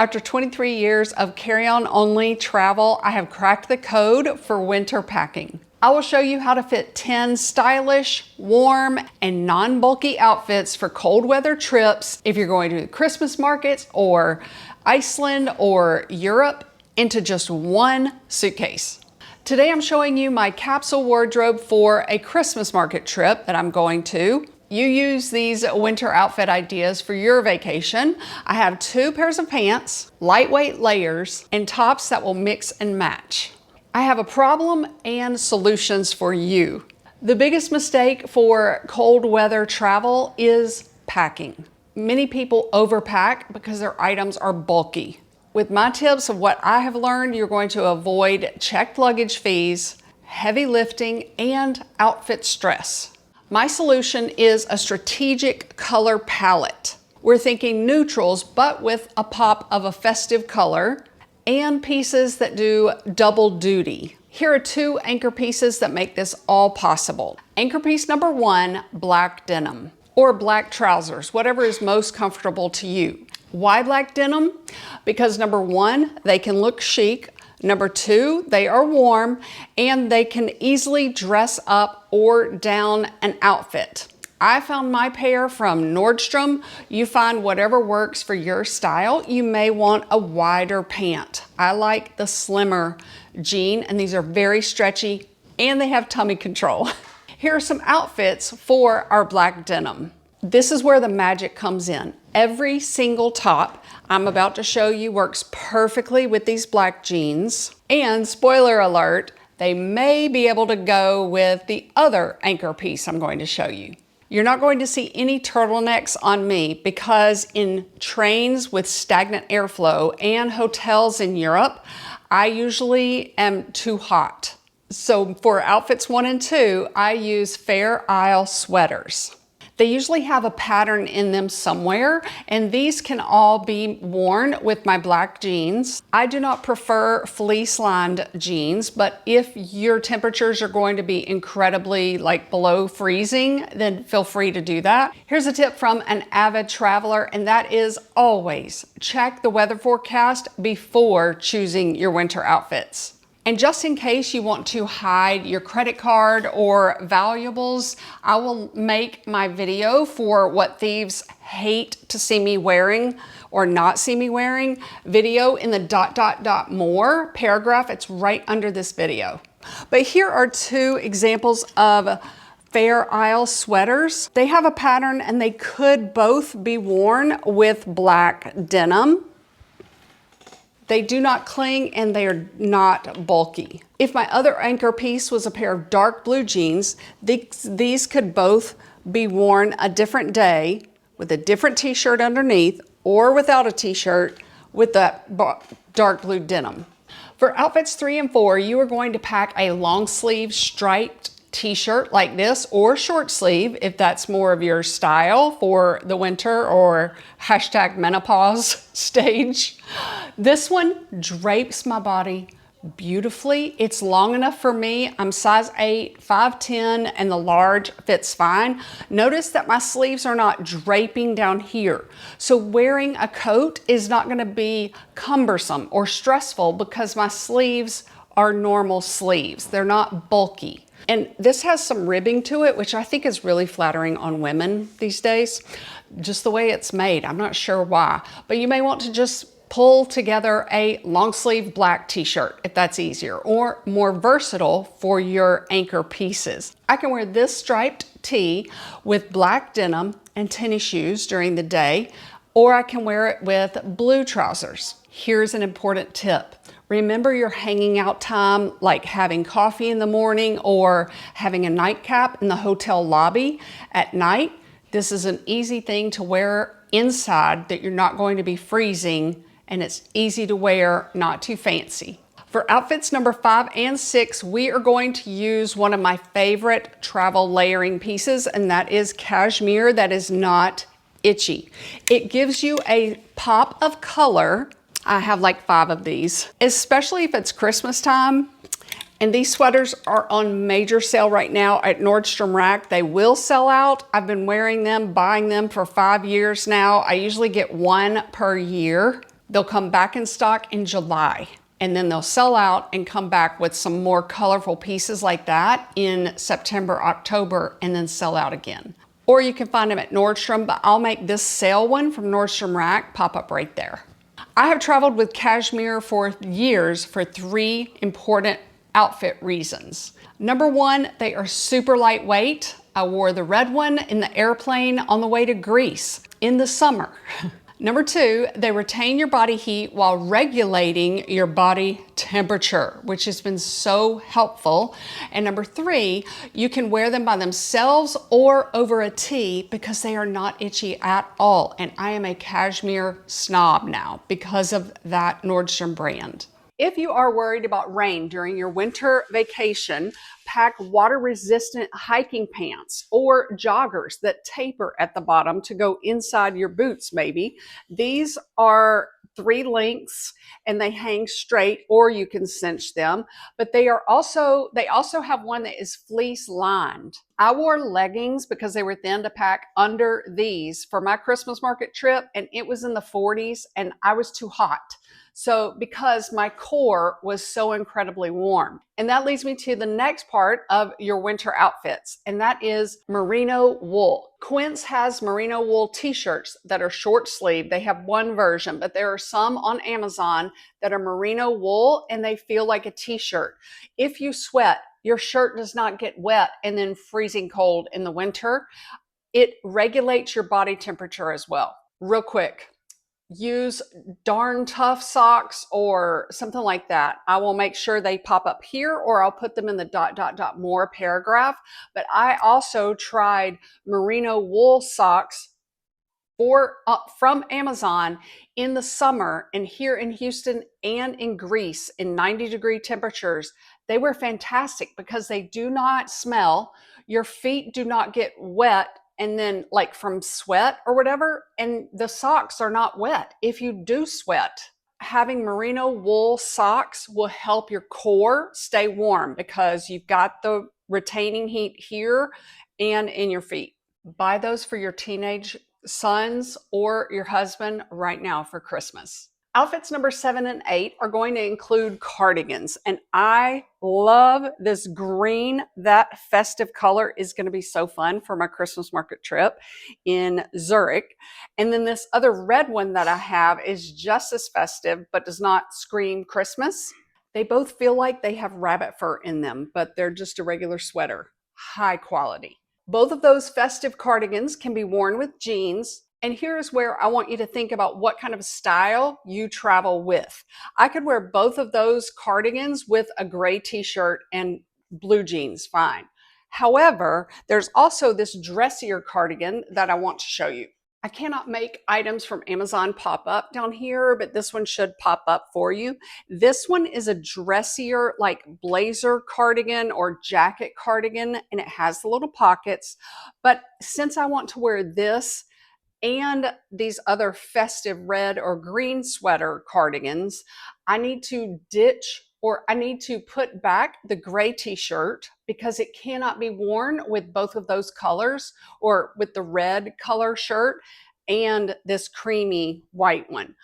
After 23 years of carry-on only travel, I have cracked the code for winter packing. I will show you how to fit 10 stylish, warm, and non-bulky outfits for cold weather trips if you're going to the Christmas markets or Iceland or Europe into just one suitcase. Today I'm showing you my capsule wardrobe for a Christmas market trip that I'm going to. You use these winter outfit ideas for your vacation. I have 2 pairs of pants, lightweight layers, and tops that will mix and match. I have a problem and solutions for you. The biggest mistake for cold weather travel is packing. Many people overpack because their items are bulky. With my tips of what I have learned, you're going to avoid checked luggage fees, heavy lifting, and outfit stress. My solution is a strategic color palette. We're thinking neutrals, but with a pop of a festive color, and pieces that do double duty. Here are 2 anchor pieces that make this all possible. Anchor piece number 1, black denim, or black trousers, whatever is most comfortable to you. Why black denim? Because number 1, they can look chic. Number 2, they are warm and they can easily dress up or down an outfit. I found my pair from Nordstrom. You find whatever works for your style. You may want a wider pant. I like the slimmer jean, and these are very stretchy and they have tummy control. Here are some outfits for our black denim. This is where the magic comes in. Every single top I'm about to show you works perfectly with these black jeans. And spoiler alert, they may be able to go with the other anchor piece I'm going to show you. You're not going to see any turtlenecks on me because in trains with stagnant airflow and hotels in Europe, I usually am too hot. So for outfits 1 and 2, I use Fair Isle sweaters. They usually have a pattern in them somewhere, and these can all be worn with my black jeans. I do not prefer fleece lined jeans, but if your temperatures are going to be incredibly below freezing, then feel free to do that. Here's a tip from an avid traveler, and that is always check the weather forecast before choosing your winter outfits. And just in case you want to hide your credit card or valuables, I will make my video for what thieves hate to see me wearing or not see me wearing video in the ... more paragraph. It's right under this video. But here are 2 examples of Fair Isle sweaters. They have a pattern and they could both be worn with black denim. They do not cling and they are not bulky. If my other anchor piece was a pair of dark blue jeans, these could both be worn a different day with a different t-shirt underneath or without a t-shirt with that dark blue denim. For outfits 3 and 4, you are going to pack a long sleeve striped t-shirt like this or short sleeve if that's more of your style for the winter or #menopause stage. This one drapes my body beautifully. It's long enough for me. I'm size 8, 5'10", and the large fits fine. Notice that my sleeves are not draping down here. So wearing a coat is not going to be cumbersome or stressful because my sleeves are normal sleeves. They're not bulky. And this has some ribbing to it, which I think is really flattering on women these days. Just the way it's made, I'm not sure why. But you may want to just pull together a long sleeve black t-shirt if that's easier or more versatile for your anchor pieces. I can wear this striped tee with black denim and tennis shoes during the day, or I can wear it with blue trousers. Here's an important tip. Remember your hanging out time, like having coffee in the morning or having a nightcap in the hotel lobby at night. This is an easy thing to wear inside that you're not going to be freezing, and it's easy to wear, not too fancy. For outfits number 5 and 6, we are going to use one of my favorite travel layering pieces, and that is cashmere that is not itchy. It gives you a pop of color. I have like 5 of these, especially if it's Christmas time. And these sweaters are on major sale right now at Nordstrom Rack. They will sell out. I've been wearing them, buying them for 5 years now. I usually get 1 per year. They'll come back in stock in July, and then they'll sell out and come back with some more colorful pieces like that in September, October, and then sell out again. Or you can find them at Nordstrom, but I'll make this sale one from Nordstrom Rack pop up right there. I have traveled with cashmere for years for 3 important outfit reasons. Number 1, they are super lightweight. I wore the red one in the airplane on the way to Greece in the summer. Number 2, they retain your body heat while regulating your body temperature, which has been so helpful. And number 3, you can wear them by themselves or over a tee because they are not itchy at all. And I am a cashmere snob now because of that Nordstrom brand. If you are worried about rain during your winter vacation, pack water-resistant hiking pants or joggers that taper at the bottom to go inside your boots maybe. These are 3 lengths and they hang straight, or you can cinch them, but they also have one that is fleece lined. I wore leggings because they were thin to pack under these for my Christmas market trip, and it was in the 40s and I was too hot. So because my core was so incredibly warm. And that leads me to the next part of your winter outfits, and that is merino wool. Quince has merino wool t-shirts that are short sleeve. They have one version, but there are some on Amazon that are merino wool and they feel like a t-shirt. If you sweat, your shirt does not get wet and then freezing cold in the winter. It regulates your body temperature as well. Real quick, use darn tough socks or something like that. I will make sure they pop up here, or I'll put them in the ... more paragraph. But I also tried merino wool socks from Amazon in the summer, and here in Houston and in Greece in 90-degree temperatures. They were fantastic because they do not smell. Your feet do not get wet and then like from sweat or whatever, and the socks are not wet if you do sweat. Having merino wool socks will help your core stay warm because you've got the retaining heat here and in your feet. Buy those for your teenage sons or your husband right now for Christmas. Outfits number 7 and 8 are going to include cardigans, and I love this green. That festive color is going to be so fun for my Christmas market trip in Zurich. And then this other red one that I have is just as festive, but does not scream Christmas. They both feel like they have rabbit fur in them, but they're just a regular sweater, high quality. Both of those festive cardigans can be worn with jeans. And here's where I want you to think about what kind of style you travel with. I could wear both of those cardigans with a gray t-shirt and blue jeans, fine. However, there's also this dressier cardigan that I want to show you. I cannot make items from Amazon pop up down here, but this one should pop up for you. This one is a dressier, like blazer cardigan or jacket cardigan, and it has the little pockets. But since I want to wear this and these other festive red or green sweater cardigans, I need to put back the gray t-shirt because it cannot be worn with both of those colors, or with the red color shirt and this creamy white one.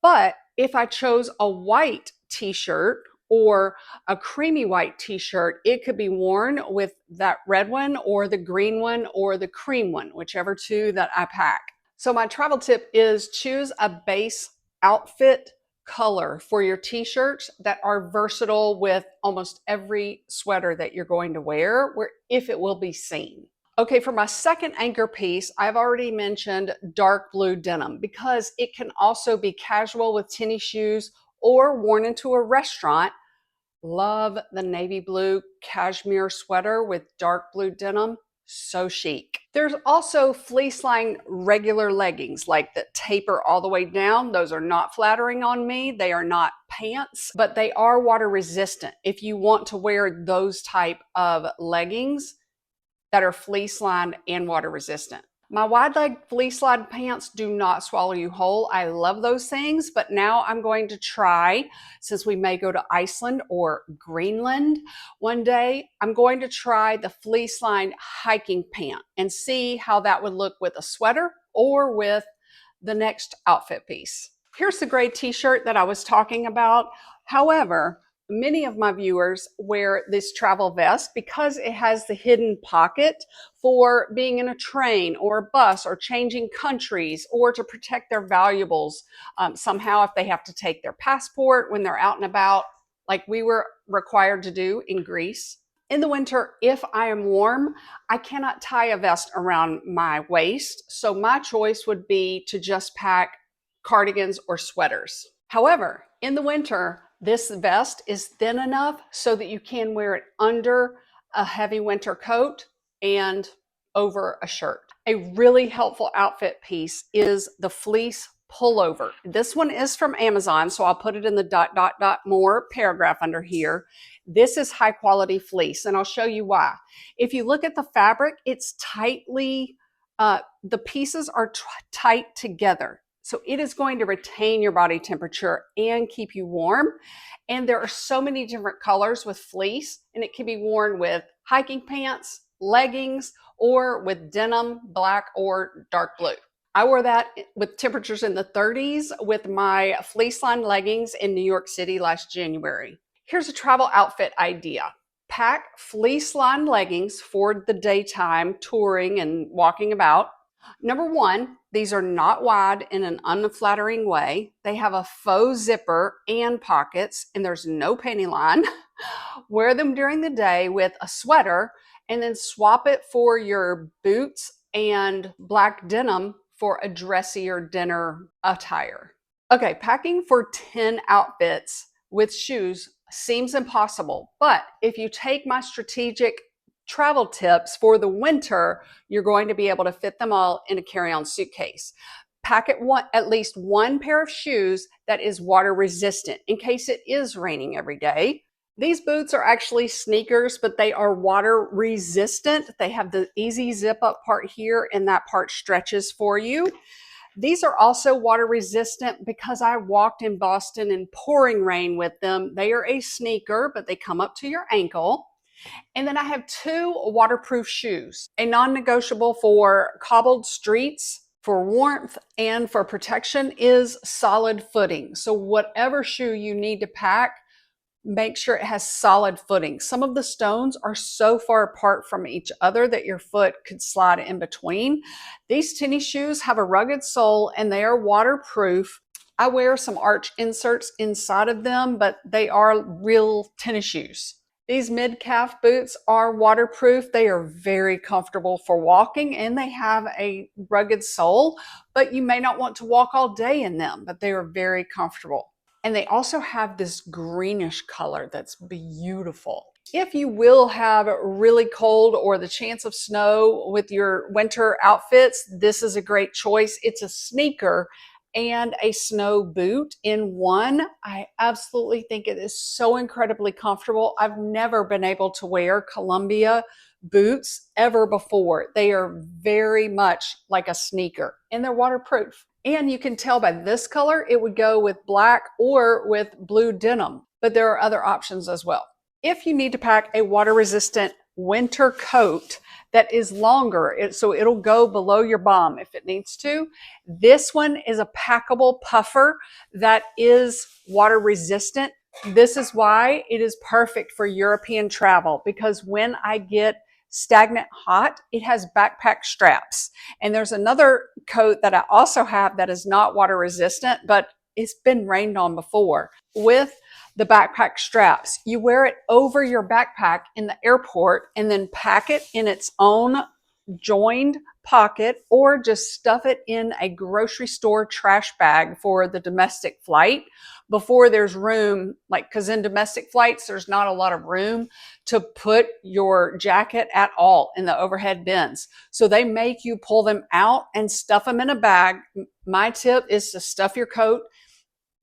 But if I chose a white t-shirt or a creamy white t-shirt, it could be worn with that red one or the green one or the cream one, whichever two that I pack. So my travel tip is choose a base outfit color for your t-shirts that are versatile with almost every sweater that you're going to wear, if it will be seen. Okay, for my second anchor piece, I've already mentioned dark blue denim because it can also be casual with tennis shoes or worn into a restaurant. Love the navy blue cashmere sweater with dark blue denim. So chic. There's also fleece-lined regular leggings like that taper all the way down. Those are not flattering on me. They are not pants, but they are water resistant. If you want to wear those type of leggings that are fleece-lined and water resistant. My wide leg fleece-lined pants do not swallow you whole. I love those things, but now I'm going to try, since we may go to Iceland or Greenland one day, I'm going to try the fleece-lined hiking pant and see how that would look with a sweater or with the next outfit piece. Here's the gray t-shirt that I was talking about. However, many of my viewers wear this travel vest because it has the hidden pocket for being in a train or a bus or changing countries or to protect their valuables somehow if they have to take their passport when they're out and about, like we were required to do in Greece. In the winter, if I am warm, I cannot tie a vest around my waist. So my choice would be to just pack cardigans or sweaters. However, in the winter, this vest is thin enough so that you can wear it under a heavy winter coat and over a shirt. A really helpful outfit piece is the fleece pullover. This one is from Amazon, so I'll put it in the ... more paragraph under here. This is high quality fleece, and I'll show you why. If you look at the fabric, it's tightly, the pieces are tight together. So it is going to retain your body temperature and keep you warm. And there are so many different colors with fleece, and it can be worn with hiking pants, leggings, or with denim, black or dark blue. I wore that with temperatures in the 30s with my fleece lined leggings in New York City last January. Here's a travel outfit idea. Pack fleece lined leggings for the daytime touring and walking about. Number one, these are not wide in an unflattering way. They have a faux zipper and pockets, and there's no panty line. Wear them during the day with a sweater, and then swap it for your boots and black denim for a dressier dinner attire. Okay, packing for 10 outfits with shoes seems impossible, but if you take my strategic travel tips for the winter, you're going to be able to fit them all in a carry-on suitcase. Pack at least one pair of shoes that is water resistant in case it is raining every day. These boots are actually sneakers, but they are water resistant. They have the easy zip up part here, and that part stretches for you. These are also water resistant because I walked in Boston in pouring rain with them. They are a sneaker, but they come up to your ankle. And then I have two waterproof shoes, a non-negotiable for cobbled streets. For warmth and for protection is solid footing. So whatever shoe you need to pack, make sure it has solid footing. Some of the stones are so far apart from each other that your foot could slide in between. These tennis shoes have a rugged sole and they are waterproof. I wear some arch inserts inside of them, but they are real tennis shoes. These mid-calf boots are waterproof. They are very comfortable for walking and they have a rugged sole, but you may not want to walk all day in them, but they are very comfortable. And they also have this greenish color that's beautiful. If you will have really cold or the chance of snow with your winter outfits, this is a great choice. It's a sneaker and a snow boot in one. I absolutely think it is so incredibly comfortable. I've never been able to wear Columbia boots ever before. They are very much like a sneaker and they're waterproof. And you can tell by this color, it would go with black or with blue denim, but there are other options as well. If you need to pack a water resistant winter coat that is longer, so it'll go below your bum if it needs to, this one is a packable puffer that is water resistant. This is why it is perfect for European travel, because when I get stagnant hot, it has backpack straps. And there's another coat that I also have that is not water resistant, but it's been rained on before with the backpack straps. You wear it over your backpack in the airport and then pack it in its own joined pocket or just stuff it in a grocery store trash bag for the domestic flight before there's room, like, because in domestic flights, there's not a lot of room to put your jacket at all in the overhead bins. So they make you pull them out and stuff them in a bag. My tip is to stuff your coat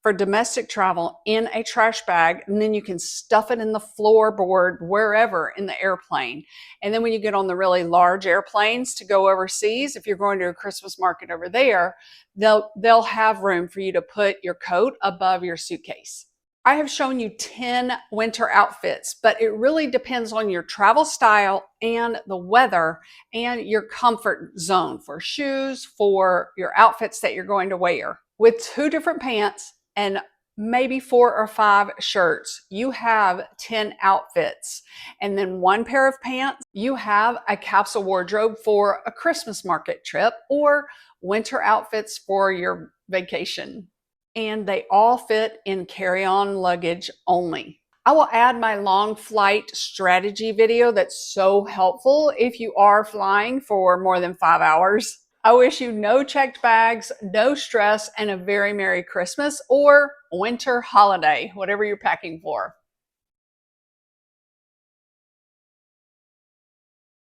for domestic travel in a trash bag, and then you can stuff it in the floorboard wherever in the airplane. And then when you get on the really large airplanes to go overseas, if you're going to a Christmas market over there, they'll have room for you to put your coat above your suitcase. I have shown you 10 winter outfits, but it really depends on your travel style and the weather and your comfort zone for shoes, for your outfits that you're going to wear. With 2 different pants and maybe 4 or 5 shirts, you have 10 outfits. And then 1 pair of pants, you have a capsule wardrobe for a Christmas market trip or winter outfits for your vacation. And they all fit in carry-on luggage only. I will add my long flight strategy video that's so helpful if you are flying for more than 5 hours. I wish you no checked bags, no stress, and a very Merry Christmas or winter holiday, whatever you're packing for.